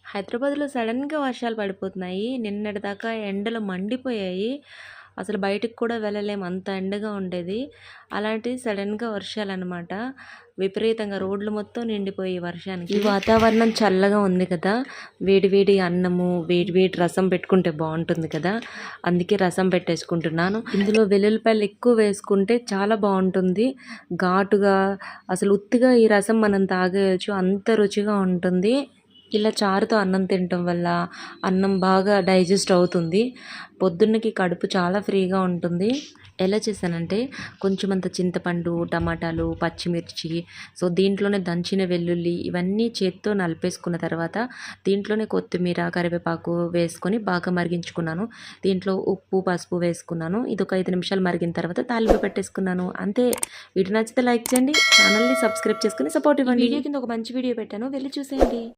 హైదరాబాద్‌లో సడెన్‌గా వర్షాలు పడిపోతున్నాయి. నిన్నటిదాకా ఎండలు మండిపోయాయి. అసలు బయటికి కూడా వెళ్ళలేము. అంత ఎండగా ఉండేది. అలాంటిది సడెన్‌గా వర్షాలనమాట. విపరీతంగా రోడ్లు మొత్తం నిండిపోయి వర్షానికి. ఈ వాతావరణం చల్లగా ఉంది కదా! వేడి వేడి అన్నము, వేడి వేడి రసం పెట్టుకుంటే బావుంటుంది కదా! అందుకే రసం పెట్టేసుకుంటున్నాను. ఇందులో వెల్లుల్లిపాయలు ఎక్కువ వేసుకుంటే చాలా బావుంటుంది. ఘాటుగా అసలు ఉత్తిగా ఈ రసం మనం తాగేయొచ్చు. అంత రుచిగా ఉంటుంది. ఇలా చారుతో అన్నం తినటం వల్ల అన్నం బాగా డైజెస్ట్ అవుతుంది. పొద్దున్నకి కడుపు చాలా ఫ్రీగా ఉంటుంది. ఎలా చేశానంటే కొంచెమంత చింతపండు, టమాటాలు, పచ్చిమిర్చి, సో దీంట్లోనే దంచిన వెల్లుల్లి ఇవన్నీ చేత్తో నలిపేసుకున్న తర్వాత దీంట్లోనే కొత్తిమీర, కరివేపాకు వేసుకొని బాగా మరిగించుకున్నాను. దీంట్లో ఉప్పు, పసుపు వేసుకున్నాను. ఇదొక 5 నిమిషాలు మరిగిన తర్వాత తాలింపు పెట్టేసుకున్నాను. అంతే. వీడియో నచ్చితే లైక్ చేయండి. ఛానల్‌ని సబ్స్క్రైబ్ చేసుకొని సపోర్ట్ ఇవ్వండి. వీడియో కింద ఒక మంచి వీడియో పెట్టాను. వెళ్లి చూసేయండి.